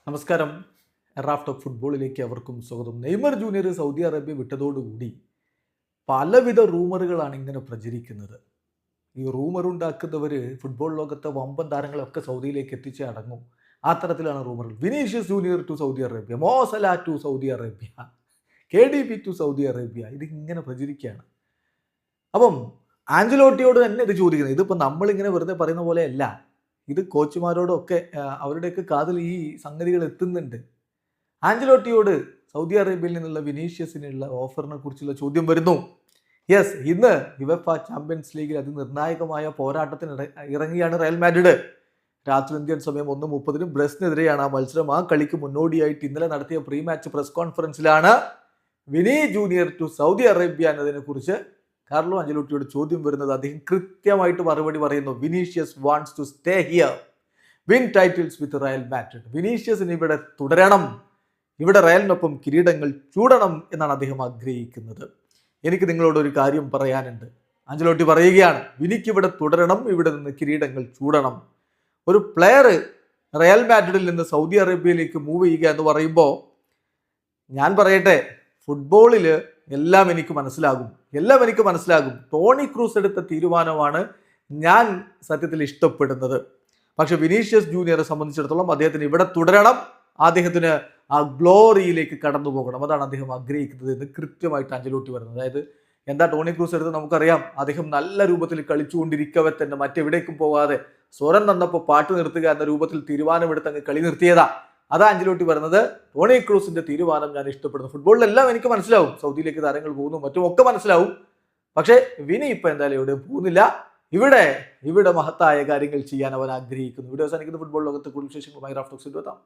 നമസ്കാരം. Raf talk ഫുട്ബോളിലേക്ക് അവർക്കും സ്വാഗതം. നെയ്മർ ജൂനിയർ സൗദി അറേബ്യ വിട്ടതോടുകൂടി പലവിധ റൂമറുകളാണ് ഇങ്ങനെ പ്രചരിക്കുന്നത്. ഈ റൂമർ ഉണ്ടാക്കുന്നവർ ഫുട്ബോൾ ലോകത്തെ വമ്പൻ താരങ്ങളൊക്കെ സൗദിയിലേക്ക് എത്തിച്ചേ അടങ്ങും. ആ തരത്തിലാണ് റൂമറുകൾ. Vinicius Junior to Saudi Arabia, Mo Salah to Saudi Arabia, KDB to Saudi Arabia, ഇതിങ്ങനെ പ്രചരിക്കുകയാണ്. അപ്പം ആഞ്ചലോട്ടിയോട് തന്നെ ഇത് ചോദിക്കുന്നത്. ഇതിപ്പോൾ നമ്മളിങ്ങനെ വെറുതെ പറയുന്ന പോലെയല്ല. ഇത് കോച്ചുമാരോടൊക്കെ അവരുടെയൊക്കെ കാതിൽ ഈ സംഗതികൾ എത്തുന്നുണ്ട്. ആഞ്ചലോട്ടിയോട് സൗദി അറേബ്യയിൽ നിന്നുള്ള വിനീഷ്യസിനുള്ള ഓഫറിനെ കുറിച്ചുള്ള ചോദ്യം വരുന്നു. യെസ്, ഇന്ന് യുവേഫ ചാമ്പ്യൻസ് ലീഗിൽ അതിനിർണായകമായ പോരാട്ടത്തിന് ഇറങ്ങിയാണ് റയൽ മാഡ്രിഡ്. രാത്രി ഇന്ത്യൻ സമയം 1:30 ബ്രസ്റ്റിനെതിരെയാണ് ആ മത്സരം. ആ കളിക്ക് മുന്നോടിയായിട്ട് ഇന്നലെ നടത്തിയ പ്രീ മാച്ച് പ്രസ് കോൺഫറൻസിലാണ് Vini Junior to Saudi Arabia എന്നതിനെ കുറിച്ച് കാർലോ ആഞ്ചലോട്ടിയോട് ചോദ്യം വരുന്നത്. അദ്ദേഹം കൃത്യമായിട്ട് മറുപടി പറയുന്നു. Vinicius wants to stay here, win titles with Real Madrid. വിനീഷ്യസിന് ഇവിടെ തുടരണം, ഇവിടെ റയലിനൊപ്പം കിരീടങ്ങൾ ചൂടണം എന്നാണ് അദ്ദേഹം ആഗ്രഹിക്കുന്നത്. എനിക്ക് നിങ്ങളോട് ഒരു കാര്യം പറയാനുണ്ട്. ആഞ്ചലോട്ടി പറയുകയാണ്, വിനിക്ക് ഇവിടെ തുടരണം, ഇവിടെ നിന്ന് കിരീടങ്ങൾ ചൂടണം. ഒരു പ്ലെയർ റയൽ മാഡ്രിഡിൽ നിന്ന് സൗദി അറേബ്യയിലേക്ക് മൂവ് ചെയ്യുക എന്ന് പറയുമ്പോൾ ഞാൻ പറയട്ടെ, ഫുട്ബോളിൽ എല്ലാം എനിക്ക് മനസ്സിലാകും. ടോണി ക്രൂസ് എടുത്ത തീരുമാനമാണ് ഞാൻ സത്യത്തിൽ ഇഷ്ടപ്പെടുന്നത്. പക്ഷെ വിനീഷ്യസ് ജൂനിയറെ സംബന്ധിച്ചിടത്തോളം അദ്ദേഹത്തിന് ഇവിടെ തുടരണം, അദ്ദേഹത്തിന് ആ ഗ്ലോറിയിലേക്ക് കടന്നു പോകണം. അതാണ് അദ്ദേഹം ആഗ്രഹിക്കുന്നത് എന്ന് കൃത്യമായിട്ട് ആഞ്ചലോട്ടി പറയുന്നത്. അതായത് എന്താ ടോണി ക്രൂസ് എടുത്ത് നമുക്കറിയാം. അദ്ദേഹം നല്ല രൂപത്തിൽ കളിച്ചുകൊണ്ടിരിക്കവെ തന്നെ മറ്റെവിടേക്കും പോകാതെ സ്വരം തന്നപ്പോൾ പാട്ട് നിർത്തുക എന്ന രൂപത്തിൽ തീരുമാനമെടുത്ത് അങ്ങ് കളി നിർത്തിയതാ. അതാ ആഞ്ചലോട്ടി പറയുന്നത്. ടോണി ക്രൂസിന്റെ തീരുമാനം ഞാൻ ഇഷ്ടപ്പെടുന്നു. ഫുട്ബോളിലെല്ലാം എനിക്ക് മനസ്സിലാവും, സൗദിയിലേക്ക് താരങ്ങൾ പോകുന്നു മറ്റും ഒക്കെ മനസ്സിലാവും. പക്ഷേ വിനി ഇപ്പൊ എന്തായാലും എവിടെയും പോകുന്നില്ല. ഇവിടെ മഹത്തായ കാര്യങ്ങൾ ചെയ്യാൻ അവൻ ആഗ്രഹിക്കുന്നു. വീഡിയോ അവസാനിക്കുന്ന ഫുട്ബോൾ ലോകത്തെ കൂടുതൽ വിശേഷങ്ങളുമായി റാഫ് ടോക്സിൽ എത്താം.